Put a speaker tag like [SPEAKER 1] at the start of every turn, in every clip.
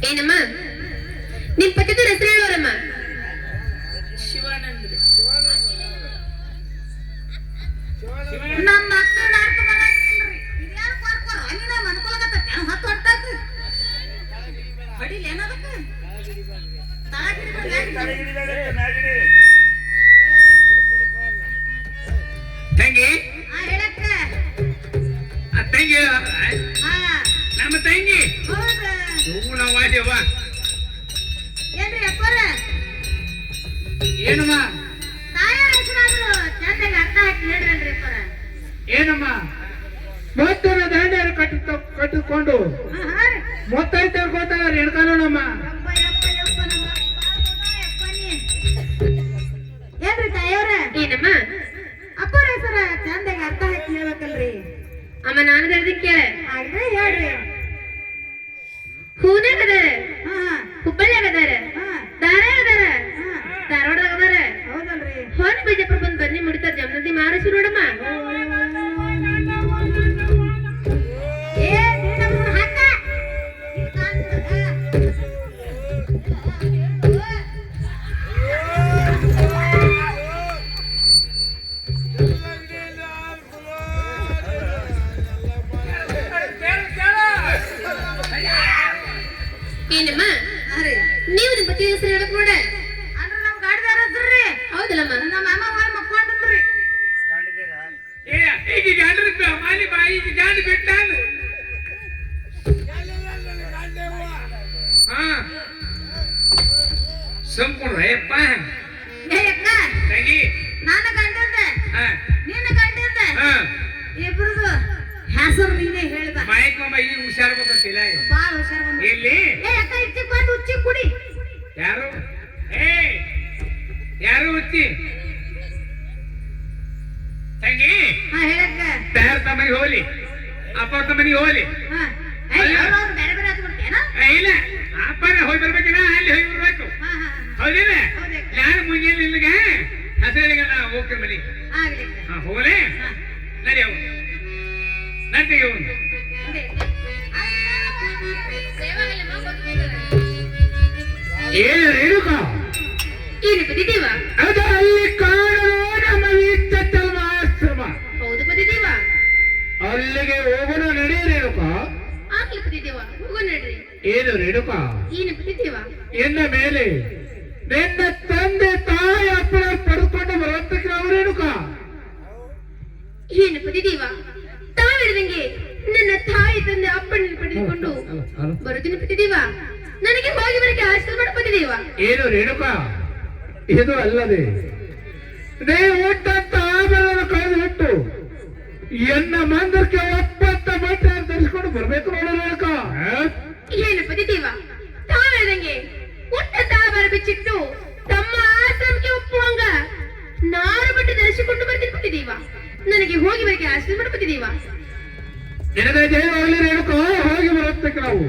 [SPEAKER 1] ಏನಮ್ಮ ನಿಮ್ ಪತಿದ ಹೆಸರು ಹೇಳೋರಮ್ಮ?
[SPEAKER 2] ಶಿವಾನಂದ್ರಿ.
[SPEAKER 3] ನಮ್ಮ ಮಕ್ಕಳ ಅರ್ಥ ಬರಲ್ರಿ. ಇದ್ಯಾರು ಕೊರ್ಕೊರ ಅಲ್ಲಿನ ಮನ್ಕೊಳಕತ್ತ ಹತ್ತು ಹೊಟ್ಟಾಕ ಬಡಿಲಿ ಏನದಕ್ಕೆ
[SPEAKER 2] ತಂಗಿ
[SPEAKER 3] ಹೇಳಕ್ಕ
[SPEAKER 2] ತಂಗಿ ನಮ್ಮ ತಂಗಿ
[SPEAKER 3] ಹೌದ ಏನ್ರಿ ಅಪ್ಪರ
[SPEAKER 2] ಏನಮ್ಮ
[SPEAKER 3] ತಾಯಾರ ಹೆಸರಾದ್ರು ಚಂದಾಗಿ ಅರ್ಥ ಹಾಕಿ ಹೇಳ್ರಲ್ರಿ ಅಪ್ಪರ.
[SPEAKER 2] ಏನಮ್ಮ ಮೊತ್ತನ ದಾಂಡಿಯರು ಕಟ್ಟಿಕೊಂಡು ಮೊತ್ತೈತೆ ಗೊತ್ತಾಗ ಹಿಡ್ಕೊಳ್ಳೋಣಮ್ಮ.
[SPEAKER 3] ಏನ್ರಿ ತಾಯವ್ರ
[SPEAKER 1] ಏನಮ್ಮ
[SPEAKER 3] ಅಪ್ಪರ ಹೆಸರ ಚಂದಾಗಿ ಅರ್ಥ ಹಾಕಿ ಹೇಳ್ಬೇಕಲ್ರಿ.
[SPEAKER 1] ಅಮ್ಮ ನಾನು ಹೇಳ್ದಕ್ಕೆ
[SPEAKER 3] ಹಾಗೆ ಹೇಳ್ರಿ.
[SPEAKER 1] ಹೂನಾಗ ಅದಾರ,
[SPEAKER 3] ಹಾ
[SPEAKER 1] ಹುಬ್ಬಳ್ಳಿಯಾಗ ಅದಾರ,
[SPEAKER 3] ಹಾ
[SPEAKER 1] ಧಾರವಾಡ ಅದಾರ,
[SPEAKER 3] ಹಾ
[SPEAKER 1] ಧಾರವಾಡದಾಗ ಅದಾರ.
[SPEAKER 3] ಹೌದಲ್ರಿ.
[SPEAKER 1] ಹೊರ ಬಿಜಾಪುರ ಬಂದು ಬನ್ನಿ ಮುಡಿತಾರ ಜಮನದಿ ಮಾರಸಿ ನೋಡಮ್ಮ.
[SPEAKER 3] ಏ ನೀನಮ್ಮ ಹಾಕ
[SPEAKER 1] ಏನಮ್ಮ ನೀವು ನಿಮ್ಮ ಪತಿ ಹೆಸರು ಹೇಳಕ್ ನೋಡ.
[SPEAKER 3] ಅಂದ್ರೆ ನಮ್ ಗಾಡಿದಾರ ಹೆಸ್ರಿ
[SPEAKER 1] ಹೌದಲ್ಲಮ್ಮ?
[SPEAKER 3] ನಮ್ಮ ಮಾಮ ಹೋಗಿ ಮಕ್ಕೊಂಡ್ರಿ.
[SPEAKER 2] ಈಗ ಗಂಡ ಮಾಲಿ ಬಾಯಿಗೆ ಗಂಡ ಬಿಟ್ಟ ಸಂಪೂರ್ಣಪ್ಪ
[SPEAKER 3] ಏ ಅಕ್ಕ
[SPEAKER 2] ತಂಗಿ.
[SPEAKER 3] ನಾನು ಗಂಡಂದೆ ನೀನು ಗಂಡಂದೆ ಇಬ್ರದು ಹೆಸರು ನೀನೇ ಹೇಳ್ದ.
[SPEAKER 2] ಮಾಯಕ್ ಮಾಮ ಈಗ ಹುಷಾರ್ ಗೊತ್ತಿಲ್ಲ
[SPEAKER 3] ಬಾಳ ಹುಷಾರ್ ಬಂದ.
[SPEAKER 2] ಎಲ್ಲಿ
[SPEAKER 3] ಏ ಅಕ್ಕ ಇಚ್ಚಿ ಬಂದು ಉಚ್ಚಿ ಕುಡಿ.
[SPEAKER 2] ಯಾರು ಯಾರು ಹುಚ್ಚಿ ತಂಗಿ?
[SPEAKER 3] ಹೇಳಕ್ಕ
[SPEAKER 2] ತಯಾರ ತಮ್ಮನಿಗೆ ಹೋಗ್ಲಿ, ಅಪ್ಪ ತಮ್ಮನಿಗೆ ಹೋಗ್ಲಿ.
[SPEAKER 3] ಬೇರೆ ಬೇರೆ ಹತ್ಬಿಡ್ತೇನ?
[SPEAKER 2] ಇಲ್ಲ ಅಪ್ಪನ ಹೋಗಿ ಬರ್ಬೇಕಿನ ಅಲ್ಲಿ ಹೋಗಿ ಬರ್ಬೇಕು. ಹೌದಿಲ್ಲ? ನಾನು ಮುಂಜಾನೆ ನಿಲ್ಗೆ ಹಸಿರಿಗೆ ನಾ ಹೋಗ್ತೀನಿ ಮನಿ. ಹೋಗಲೇ ನಡಿ ಅವು ನಂಟಿಗೆ ಹೋಗಿ. ಏನು ರೇಣುಕ
[SPEAKER 1] ಏನು ಪತಿದೇವ?
[SPEAKER 2] ಅದು ಅಲ್ಲಿ ಕಾಣೋ ನಮ್ಮ ವಿತ್ತಲ್ವಾಶ್ರಮ.
[SPEAKER 1] ಹೌದು ಪತಿದೇವ.
[SPEAKER 2] ಅಲ್ಲಿಗೆ ಹೋಗೋಣ ನಡಿ ರೇಣುಕ.
[SPEAKER 1] ಆಗ್ಲಿ ಪತಿದೇವ, ಹೋಗೋ ನಡ್ರಿ.
[SPEAKER 2] ಏನು ರೇಣುಕ?
[SPEAKER 1] ಏನು ಪತಿದೇವ?
[SPEAKER 2] ಎನ್ನ ಮೇಲೆ ನಿನ್ನ ತಂದೆ ತಾಯಿ ಅಪ್ಪನ ಪಡ್ಕೊಂಡು ಬರುತ್ತಕ್ಕೆ ನಾವು ರೇಣುಕ.
[SPEAKER 1] ಏನು ಪತಿದೇವ ತಾವು ಹೇಳಿದಂಗೆ ನನ್ನ ತಾಯಿ ತಂದೆ ಅಪ್ಪನ ಪಡೆದುಕೊಂಡು ಬರುತ್ತೀನಿ ಪತಿದೇವ. ನನಗೆ ಹೋಗಿ ಬರಕ್ಕೆ ಆಶೀರ್ವಾದ ಮಾಡು ಪತಿದೇವ.
[SPEAKER 2] ಏನು ರೇಣುಕ? ಇದು ಅಲ್ಲದೆ ನೀವು ಹುಟ್ಟಂತ ಆಮೇಲೆ ಕಳೆದು ಬಿಟ್ಟು ಎನ್ನ ಮಂದಿರಕ್ಕೆ ಒಪ್ಪಂತ ಬಟ್ಟೆ ಧರಿಸಿಕೊಂಡು ಬರ್ಬೇಕು ನೋಡು ರೇಣುಕ.
[SPEAKER 1] ಏನು ಪತಿದೇವ ತಾವು ಹೇಳಿದಂಗೆ ಹುಟ್ಟ ತಾಬರ ಬಿಚ್ಚಿಟ್ಟು ತಮ್ಮ ಆಶ್ರಮಕ್ಕೆ ಒಪ್ಪುವಂಗ ನಾರು ಬಟ್ಟೆ ಧರಿಸಿಕೊಂಡು ಬರ್ತೀನಿ ಪತಿದೇವ. ನನಗೆ ಹೋಗಿ ಬರಕ್ಕೆ ಆಶೀರ್ವಾದ ಮಾಡು ಪತಿದೇವ.
[SPEAKER 2] ನಿನಗೆ ಜಯವಾಗಲಿ ರೇಣುಕ, ಹೋಗಿ ಬರುತ್ತಕ್ಕೆ ನಾವು.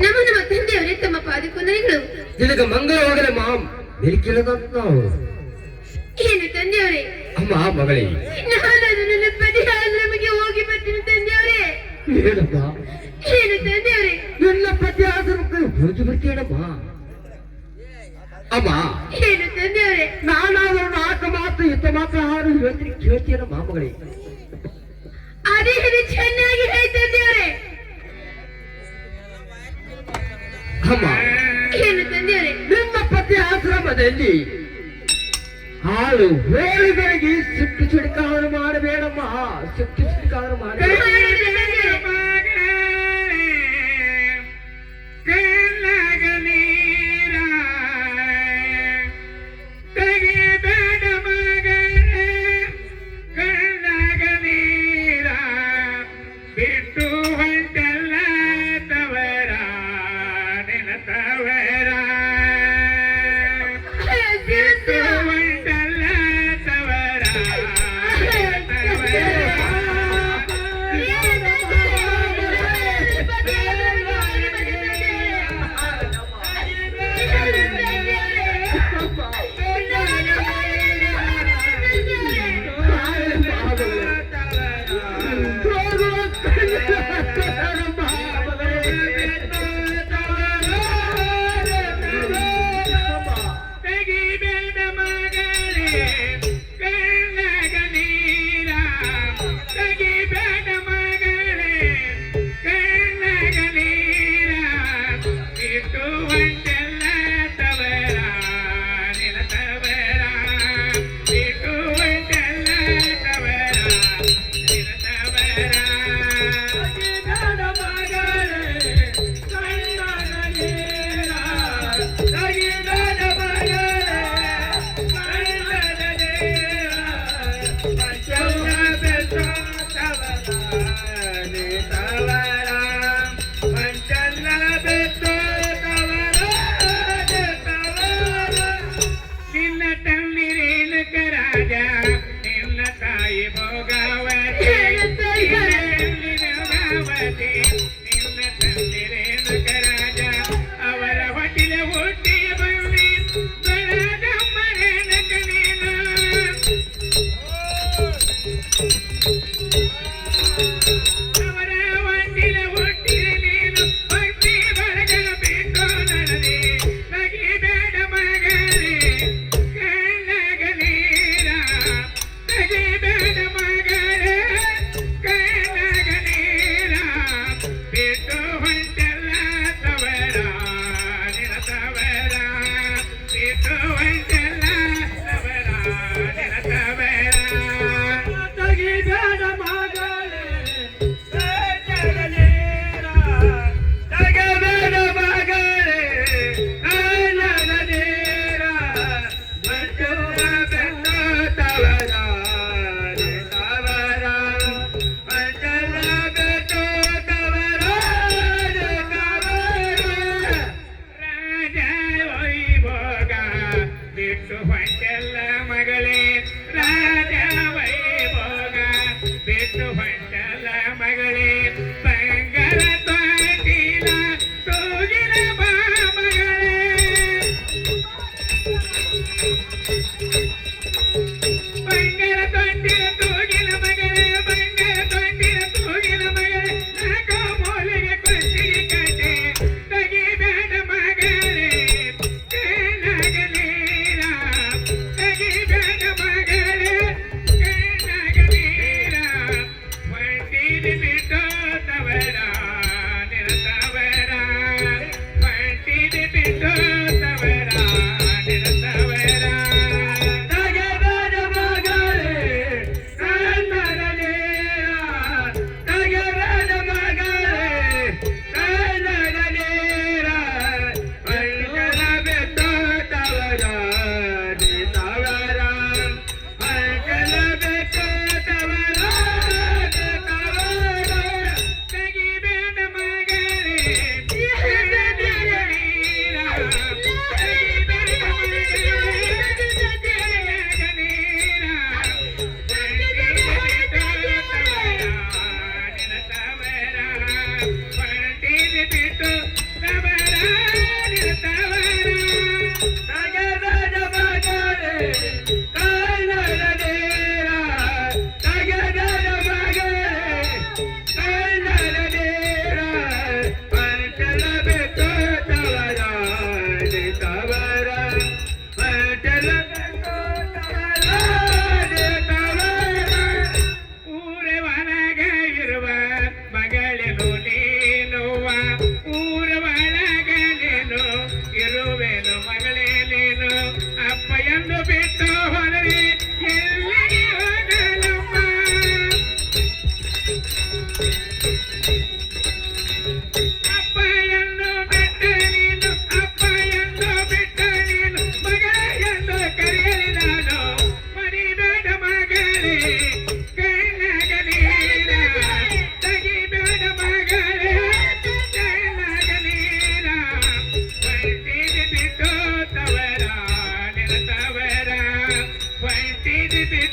[SPEAKER 1] ನಮ್ಮ ನಮ್ಮ ತಂದೆಯವರೇ ತಮ್ಮ ಪಾದಕೊಂದನೆಗಳು.
[SPEAKER 4] ನಿನಗೆ ಮಂಗಳವಾಗಲೇ ಮಾಮ್ ಬೆಳಕಿಲ್ಲದಂತ
[SPEAKER 1] ಏನು ತಂದೆಯವರೇ?
[SPEAKER 4] ಅಮ್ಮ ಮಗಳೇ,
[SPEAKER 1] ನಾನಾದ್ರೂ ನನ್ನ ಪತಿ ಆಶ್ರಮಕ್ಕೆ ಹೋಗಿ ಬರ್ತೀನಿ ತಂದೆಯವರೇ.
[SPEAKER 4] ಏನಮ್ಮ
[SPEAKER 1] ಏನು ತಂದೆಯವರೇ?
[SPEAKER 4] ನಿನ್ನ ಪತಿ ಆಶ್ರಮಕ್ಕೆ ಹೋಗಿ ಬರ್ತೀಯಮ್ಮ. ಅಮ್ಮ
[SPEAKER 1] ಏನು ತಂದೆಯವರೇ?
[SPEAKER 4] ನಾನಾದ್ರೂ ನಾಲ್ಕು ಮಾತು ಇತ್ತ ಮಾತ್ರ ಹಾಡು ಹೇಳ್ತೀನಿ ಕೇಳ್ತೀಯಮ್ಮ ಮಗಳೇ.
[SPEAKER 1] ಅದೇ ಇದು ಚೆನ್ನಾಗಿ ಹೇಳಿ ತಂದೆಯವರೇ.
[SPEAKER 4] ಅಮ್ಮ
[SPEAKER 1] ಏನು ತಂದೆಯವರೇ?
[SPEAKER 4] ನಿನ್ನ ಪತಿ ಆಶ್ರಮದಲ್ಲಿ ಹಾಳು ಹೋಳಿಗಳಿಗೆ ಸಿಟ್ಟು ಚಿಡಕ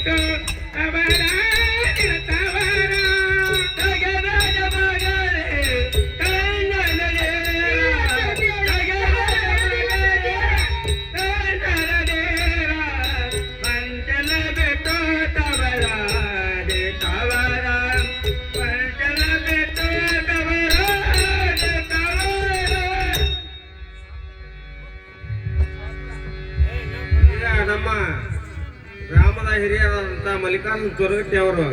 [SPEAKER 2] ಬಿಟ್ಟು ಅವರ ನಿರತವರ
[SPEAKER 4] ತಗರದ ಮಗನೇ ಕನ್ನಡನೇ ಪಂಚಲ ಬಿಟ್ಟು ತವರ ತವರ ಪಂಚಲ ಬಿಟ್ಟು ತವರ ಈಗ ನಮ್ಮ ಗ್ರಾಮದ ಹಿರಿಯರಾದಂಥ ಮಲ್ಲಿಕಾರ್ಜುನ ತೊರಗಟ್ಟಿ ಅವರು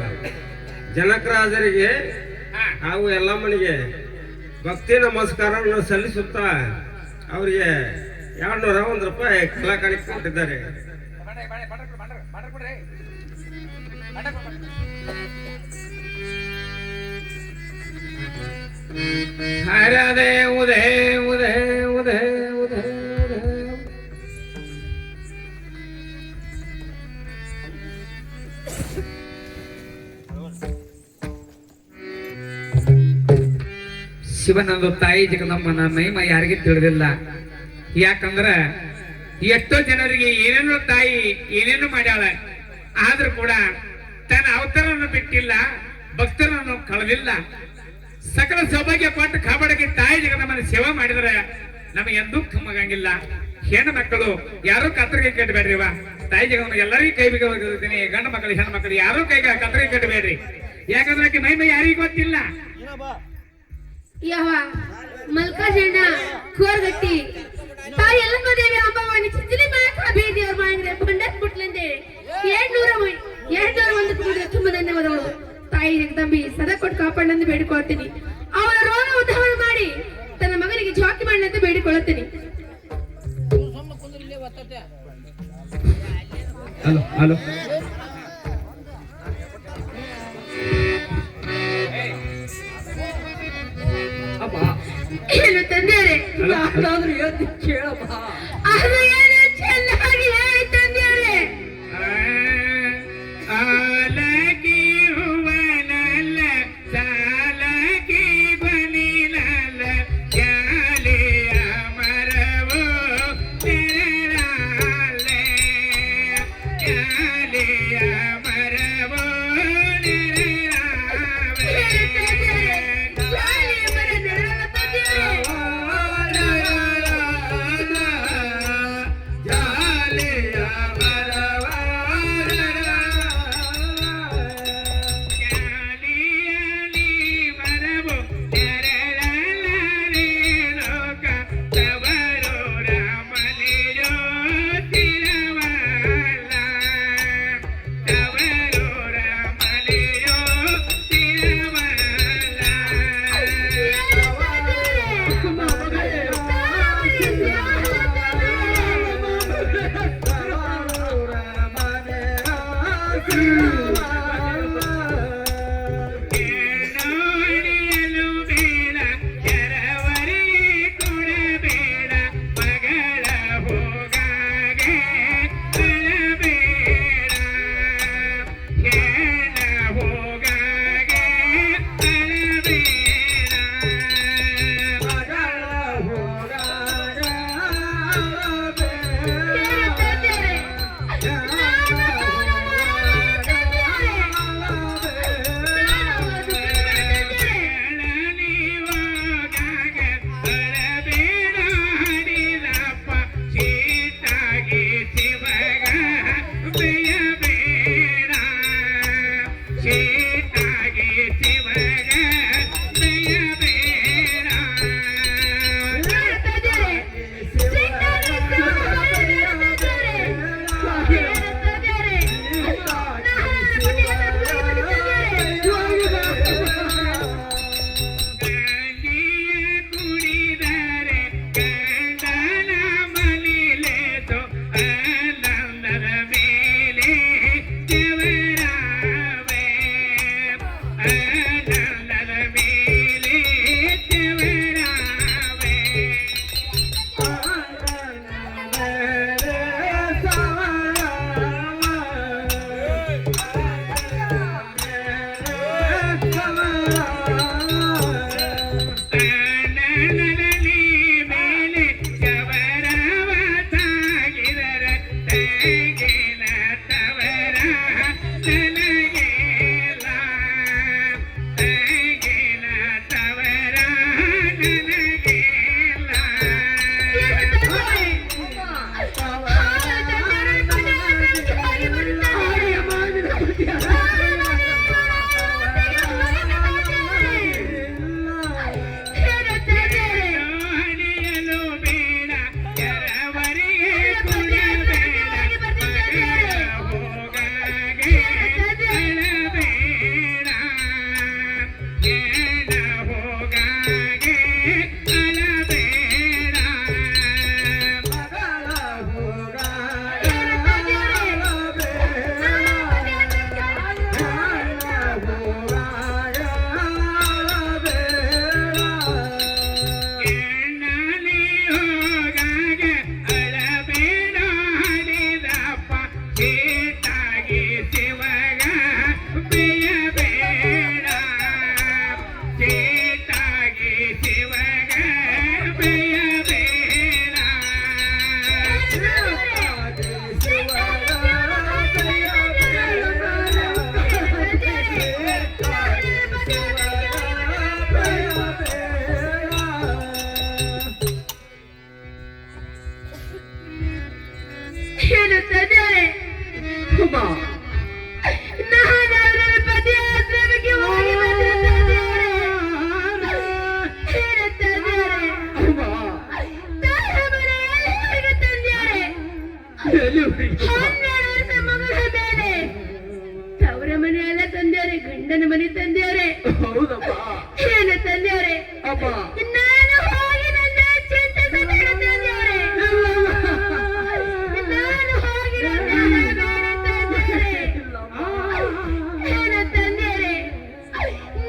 [SPEAKER 4] ಜನಕರಾಜರಿಗೆ ಹಾಗೂ ಎಲ್ಲಮ್ಮನಿಗೆ ಭಕ್ತಿ ನಮಸ್ಕಾರವನ್ನು ಸಲ್ಲಿಸುತ್ತಾ ಅವರಿಗೆ 201 ರೂಪಾಯಿ ಕಲಾಕಾಣಿಕೆ ಕೊಟ್ಟಿದ್ದಾರೆ.
[SPEAKER 2] ಹರದೆ ಉದೇ ಉದೇ ಉದೇ ಉದೇ ಶಿವನಂದು ತಾಯಿ ಜಗದಮ್ಮನ ಮಹಿಮ ಯಾರಿಗೆ ತಿಳಿದಿಲ್ಲ. ಯಾಕಂದ್ರ ಎಷ್ಟೋ ಜನರಿಗೆ ಏನೇನೋ ತಾಯಿ ಏನೇನು ಮಾಡ್ಯಾಳ, ಆದ್ರೂ ಕೂಡ ತನ್ನ ಅವತಾರವನ್ನು ಬಿಟ್ಟಿಲ್ಲ, ಭಕ್ತರನ್ನು ಕಳೆದಿಲ್ಲ. ಸಕಲ ಸೌಭಾಗ್ಯ ಕೊಟ್ಟು ಕಾಪಾಡಕ್ಕೆ ತಾಯಿ ಜಗದಮ್ಮನ ಸೇವೆ ಮಾಡಿದ್ರೆ ನಮಗೆ ಎಂದೂ ಕಮ್ಮಗಂಗಿಲ್ಲ. ಹೆಣ್ಣು ಮಕ್ಕಳು ಯಾರು ಕತ್ತರಿಗೆ ಕಟ್ಟಬೇಡ್ರಿವ. ತಾಯಿ ಜಗದಮ್ಮ ಎಲ್ಲರಿಗೂ ಕೈ ಬಿಗಿತೀನಿ. ಗಂಡು ಮಕ್ಕಳು ಹೆಣ್ಣು ಮಕ್ಕಳು ಯಾರು ಕೈಗೆ ಕತ್ತರಿಗೆ ಕಟ್ಟಬೇಡ್ರಿ. ಯಾಕಂದ್ರೆ ಆಕೆ ಮಹಿಮೆ ಯಾರಿಗೂ ಗೊತ್ತಿಲ್ಲ.
[SPEAKER 1] ಯಾವ ಮಲ್ಕಾಜಣ್ಣ ಕೋರ್ಗಟ್ಟಿ ತಾಯಿ ಎಲ್ಲಮ್ಮ ದೇವಿ ಅಂಬಾವಾಣಿ ಚಿಂಚಲಿ ಮಾಕ ಬೇದಿ ಅವ್ರ ಮಾಡಿದ್ರೆ ಬಂಡತ್ ಬಿಟ್ಲಂತೆ 201 ಕೂಡಿದ ತುಂಬ ಧನ್ಯವಾದಗಳು. ತಾಯಿ ಜಗದಂಬಿ ಸದಾ ಕೊಟ್ಟು ಕಾಪಾಡಂದು ಬೇಡಿಕೊಳ್ತೀನಿ. ಅವರ ರೋಗ ಉದ್ಧಾರ ಮಾಡಿ ತನ್ನ ಮಗನಿಗೆ ಜಾಕಿ ಮಾಡಂತ ಬೇಡಿಕೊಳ್ಳುತ್ತೀನಿ.
[SPEAKER 2] ಹಲೋ ಹಲೋ
[SPEAKER 1] ಏನು ತಂದೆಯರೇ,
[SPEAKER 4] ಯಾರಾದ್ರೂ ಹೇಳ್ತೀನಿ ಕೇಳಪ್ಪ.
[SPEAKER 1] ಅದು ಏನು ಚೆನ್ನಾಗಿ ಹೇಳಿ ತಂದೆಯರೇ.
[SPEAKER 2] ಆಲಗಿ ಹೂವನಲ್ಲ ಸಾಲಗಿ ಬನಿಲಲ್ಲ ಜಾಲಿಯ ಮರವೋ ನೆರಳಾಲೆ ಜಾಲಿಯ ಮರವೋ ನನಗೇಲ ತಂಗಿನ ತವರ ನನಗೇಲ ಹಣಿಯಲು ಬೇಡ ಎರವರಿಗೆ ಕೊಡಬೇಡ ಹೋಗಾಗೆ ಅಳಬೇಡ ಏನ ಹೋಗಾಗೆ ಅಳಬೇಡ ಎಣ್ಣಲಿ ಹೋಗಾಗೆ ಅಳಬೇಡ ಹಡಿದಪ್ಪ ಚೀಟಾಗಿ ಶಿವಗ ಬೇಯಬೇಡ ಚೀಟಾಗಿ ಶಿವಗ ಬೇಯಬೇಡ
[SPEAKER 1] ಹೇಳುತ್ತದೆ ನಾನಾದ್ರೆ ಪದೇ ಆಶ್ರಮಕ್ಕೆ ಹೋಗಿ ಬಂದಿರುತ್ತದೆ. ಹೇಳುತ್ತದೆ ತಾಯ ಮನೆಯಲ್ಲಿ ಹೇಗೆ ತಂದೆಯರೆ 12 ವರ್ಷ ಮಗಳ ಮೇಲೆ ತವರ ಮನೆಯಲ್ಲ ತಂದೆಯರೆ, ಗಂಡನ ಮನೆ ತಂದೆಯರೆ. ಏನು ತಂದೆಯರೆ, ನಾನು ಹೋಗಿ ನನ್ನ ಚಿಂತಿಸಬೇಡ ತಂದೆಯರೆ. ನಾನು ಹೋಗಿ ನನ್ನ ತಂದೆಯರೆ. ಏನು ತಂದೆಯರೆ,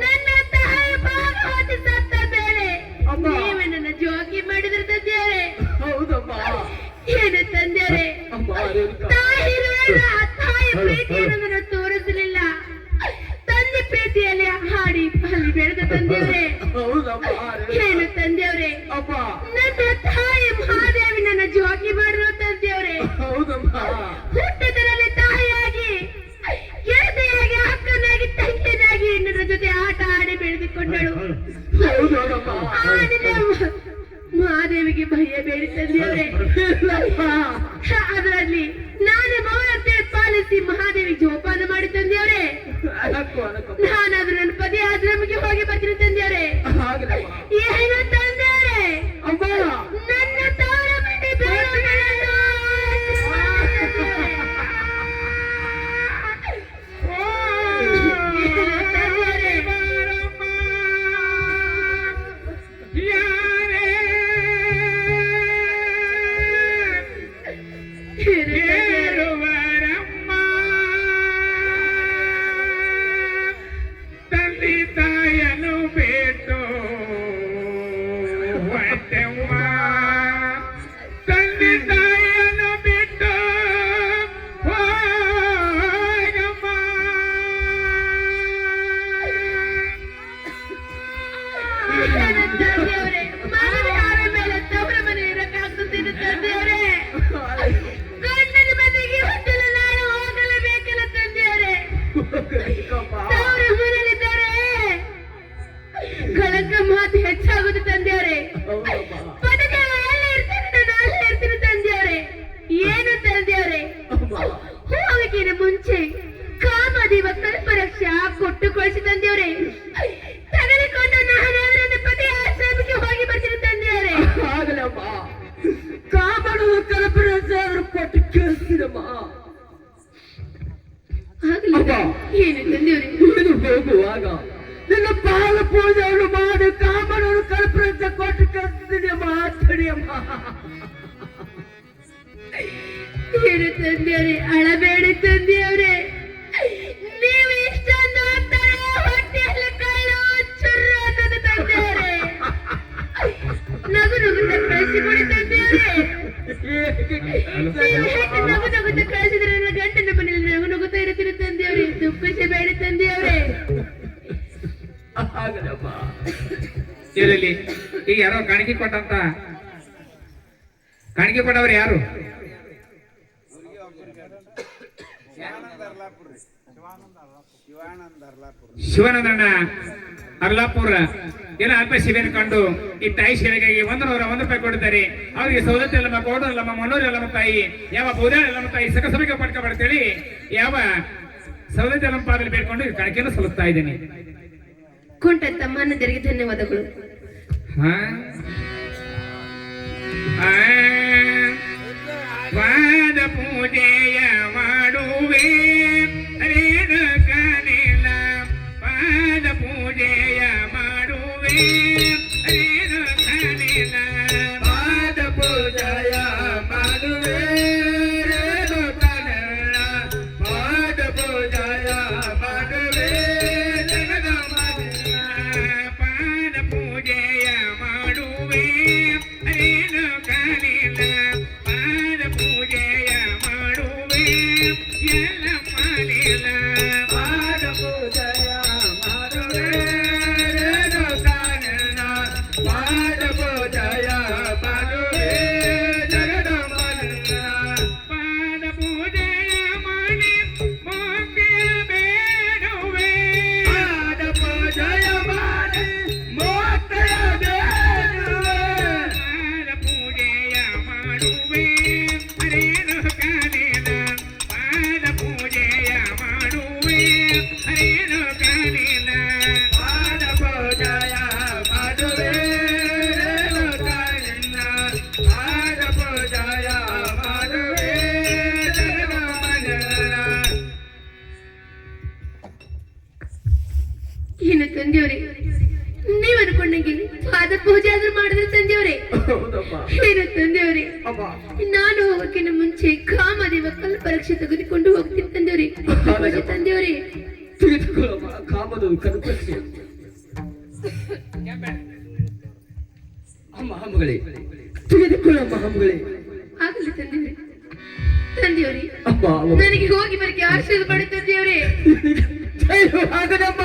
[SPEAKER 1] ನನ್ನ ತಾಯಿ ಭಾಗವತಿ ಸತ್ತ ಮೇಲೆ ನೀವೇ ನನ್ನ ಜೋಗಿ ಮಾಡಿದ್ರೆ ತಂದೆಯರೆ. ಏನು ತಂದೆಯರೆ, ತಾಯಿ ಪ್ರೀತಿಯನ್ನು ನನ್ನ ತೋರಿಸಲಿಲ್ಲ. ತಂದೆ ಪ್ರೀತಿಯಲ್ಲಿ ಹಾಡಿ ಅಲ್ಲಿ ಬೆಳೆದ ತಂದೆಯವರೇ. ಏನು ತಂದೆಯವರೇ, ನನ್ನ ತಾಯಿ ಮಹಾದೇವಿ ನನ್ನ ಜೋಗಿ ಮಾಡಿರೋ ತಂದೆಯವರೇ. ಹುಟ್ಟದರಲ್ಲಿ ತಾಯಿಯಾಗಿ, ಗೆಳತಿಯಾಗಿ, ಅಕ್ಕನಾಗಿ, ತಂಗಿಯನಾಗಿ ನನ್ನ ಜೊತೆ ಆಟ ಆಡಿ ಬೆಳೆದುಕೊಂಡಳು. ಮಹಾದೇವಿಗೆ ಭಯ ಬೇಡಿ ತಂದೆಯವರೇ. ಅದರಲ್ಲಿ ನಾನು ಮೌನತೆ ಪಾಲಿಸಿ ಮಹಾದೇವಿ ಜೋಪಾನ ಮಾಡಿ ತಂದೆಯವರೇ. ನಾನಾದ್ರೂ ನನ್ನ ಪತಿ ಆಶ್ರಮಕ್ಕೆ ಹೋಗಿ ಬರ್ತೀನಿ ತಂದೆಯವರೇ. ಏನು ತಂದೆಯವರೇ, ನನ್ನ ತವರ ಮನೆ ಬೇಡ
[SPEAKER 2] ಹೇಳುವರಮ್ಮ ತಂದೆ ತಾಯನು ಬಿಟ್ಟು ಹೊಟ್ಟೆವ್ವ, ತಂದೆ ತಾಯನು ಬಿಟ್ಟು ಹೋಗಮ್ಮ.
[SPEAKER 1] ತಂದೆಯವರೇ, ಮಗನ ಮೇಲೆ ತವರ ಮನೆ ಇರಕ್ಕಾಗ್ತದೆ ತಂದೆಯವರೇ. ಗಂಡನ ಮನೆಗೆ ಹೊಟ್ಟಲು ನಾನು ಹೋಗಲೇಬೇಕಲ್ಲ ತಂದೆಯವರೇ. ತವರ ಮನೆಯಲ್ಲಿದ್ದಾರೆ ಕಳಂಕ ಮಾತು ಹೆಚ್ಚಾಗುದು ತಂದೆಯವರೇ. ಪದದೇವ ಎಲ್ಲಿ ಇರ್ತಾರೆ, ನಾನು ಅಲ್ಲೇ ಇರ್ತೀನಿ ತಂದೆಯವರೇ. ಏನು ತಂದೆಯವರೇ, ಹೋಗಕ್ಕಿನ ಮುಂಚೆ ಕಾಮದೇವ ಕಲ್ಪರಕ್ಷ ಕೊಟ್ಟು ಕಳಿಸಿ ತಂದೆಯವರೇ. ತೆಗೆದುಕೊಂಡು ನಾನು ನನ್ನ ಪತಿ ಆಶ್ರಮಕ್ಕೆ ಹೋಗಿ ಬರ್ತೀನಿ ತಂದೆಯವರೇ.
[SPEAKER 4] ಕಾಮಣದ ಕಲ್ಪನೆ ಕೊಟ್ಟು ಕೇಳಿಸಿದಮ್ಮ.
[SPEAKER 1] ಏನು ತಂದೆಯವರೇ,
[SPEAKER 4] ನೀನು ಹೋಗುವಾಗ ನಿನ್ನ ಪಾಲ ಪೂಜೆಯನ್ನು ಮಾಡಿ ಕಾಮಣವನ್ನು ಕಲ್ಪನೆ ಕೊಟ್ಟು ಕೇಳಿಸಿದಮ್ಮ. ತಡಿಯಮ್ಮ.
[SPEAKER 1] ಏನು ತಂದೆಯವರೇ, ಅಳಬೇಡಿ ತಂದೆಯವರೇ. ನೀವು ಇಷ್ಟೊಂದು ಹೋಗ್ತಾರೆ ಹೊಟ್ಟೆಯಲ್ಲಿ ಕಳ್ಳು ಚುರ್ರು ಅನ್ನೋದು ತಂದೆಯವರೇ. ನಗು ನಗುತ್ತ ಕಳಿಸಿಕೊಡಿ ತಂದೆಯವರೇ. ನೀವು ಹೇಗೆ ನಗು ನಗುತ್ತ ಕಳಿಸಿದ್ರೆ ನನ್ನ ಗಂಡನ ಮನೆಯಲ್ಲಿ ನಗು ನಗುತ್ತಾ ಇರುತ್ತೀರಿ ತಂದೆಯವರೇ. ದುಃಖಿಸಬೇಡಿ ತಂದೆಯವರೇ.
[SPEAKER 2] ಇರಲಿ, ಈಗ ಯಾರೋ ಕಾಣಿಕೆ ಕೊಟ್ಟಂತ ಕಾಣಿಕೆ ಕೊಟ್ಟವ್ರು ಯಾರು? ಶಿವಾನಂದಣ್ಣ ಅರ್ಲಾಪುರ ಎಲ್ಲ ಅಲ್ಪ ಶಿಬಿರ ಕಂಡು ಈ ತಾಯಿ ಶಿಲೆಗಾಗಿ 100 ರೂಪಾಯಿ ಕೊಡ್ತಾರೆ. ಅವರಿಗೆ ಸೌದತ್ತಿ ಎಲ್ಲಮ್ಮ, ಗೌಡ ಎಲ್ಲಮ್ಮ, ಮನೋರು ಎಲ್ಲಮ್ಮ ತಾಯಿ, ಯಾವ ಬೌದಾಳ ಎಲ್ಲಮ್ಮ ತಾಯಿ ಸಕಸಮಿಕ ಪಟ್ಕ ಬರ್ತೇಳಿ ಯಾವ ಸೌದತ್ತಿ ಎಲ್ಲಮ್ಮ ಪಾದಲ್ಲಿ ಬೇಡ್ಕೊಂಡು ಕಾಣಿಕೆಯನ್ನು ಸಲ್ಲಿಸ್ತಾ ಇದ್ದೀನಿ.
[SPEAKER 1] ಕುಂಟ ತಮ್ಮನದರಿಗೆ ಧನ್ಯವಾದಗಳು.
[SPEAKER 2] ವಾದ ಪೂಜೆಯ ಮಾಡುವೆ ರೇಣು ಕಾನಿಲ್ಲ, ಪಾದ ಪೂಜೆಯ ಮಾಡುವೆ ರೇಣು ಕಾನಿಲ್ಲ,
[SPEAKER 4] ಪಾದ ಪೂಜೆಯ ಮಾಡುವೆ ರೇಣು ಕಾನಿಲ್ಲ, ಪಾದ ಪೂಜೆಯ ಮಾಡುವೆ ಜಗದ ಮಾನಿಲ್ಲ,
[SPEAKER 2] ಪಾದ ಪೂಜೆಯ ಮಾಡುವೆ ರೇಣು ಕಾನಿಲ್ಲ, ಪಾದ ಪೂಜೆಯ ಮಾಡುವೆ ಎಲ್ಲ ಮಾನಿಲ್ಲ,
[SPEAKER 4] ಪಾದ ಪೂಜೆಯ ಮಾಡುವೆ ರೇಣು ಕಾನಿಲ್ಲ, ಪಾದ ಪೂಜೆಯ ಮಾಡುವೆ ಜಗದ ಮಾನಿಲ್ಲ,
[SPEAKER 2] ಪಾದ ಪೂಜೆಯ ಮಾಡಿ ಮೋಕ್ಷ ಬೇಡುವೆ,
[SPEAKER 4] ಪಾದ ಪೂಜೆಯ ಮಾಡಿ ಮೋಕ್ಷಯ ಬೇಡುವೆ,
[SPEAKER 2] ಪಾದ ಪೂಜೆಯ ಮಾಡುವೆ ಹರೇನು ಕಾನಿಲ್ಲ, ಪಾದ ಪೂಜೆಯ ಮಾಡುವೆ ಹರೇನು ಕಾನಿಲ್ಲ,
[SPEAKER 4] ಪಾದ ಪೂಜೆಯ ಮಾಡುವೆ ರೇಣು ಕಾನಿಲ್ಲ, ಪಾದ ಪೂಜೆಯ ಮಾಡುವೆ ಜಗದ ಮಾನಿಲ್ಲ.
[SPEAKER 1] ಏನು ತಂದೆಯವರೇ, ನೀವು ಅನ್ಕೊಂಡಂಗೆ ಪಾದ ಪೂಜೆ ಆದ್ರೂ ಮಾಡಿದ್ರೆ ತಂದೆಯವರೇ.
[SPEAKER 4] ಹೌದಪ್ಪ.
[SPEAKER 1] ಏನು ತಂದೆಯವರೇ,
[SPEAKER 4] ಅಪ್ಪ,
[SPEAKER 1] ನಾನು ಹೋಗಕ್ಕಿಂತ ಮುಂಚೆ ಕಾಮದೇವ ಕಲ್ಪರಕ್ಷೆ ತೆಗೆದುಕೊಂಡು ಹೋಗ್ತೀನಿ ತಂದೆಯವರೇ. ಪೂಜೆ ತಂದೆಯವರೇ.
[SPEAKER 4] ತೆಗೆದುಕೊಳ್ಳಮ್ಮ ಕಾಮದ ಕಲ್ಪಕ್ಷೆ. ಅಮ್ಮ ಹಮ್ಮಗಳೇ, ತೆಗೆದುಕೊಳ್ಳಮ್ಮ ಹಮ್ಮಗಳೇ.
[SPEAKER 1] ಆಗಲಿ ತಂದೆಯವರೇ. ತಂದೆಯವರೇ,
[SPEAKER 4] ಅಮ್ಮ ಅಮ್ಮ.
[SPEAKER 1] ನನಗೆ ಹೋಗಿ ಬರಕ್ಕೆ ಆಶೀರ್ವಾದ ಮಾಡಿ ತಂದೆಯವರೇ.
[SPEAKER 4] ಜಯ ಆಗದಮ್ಮ.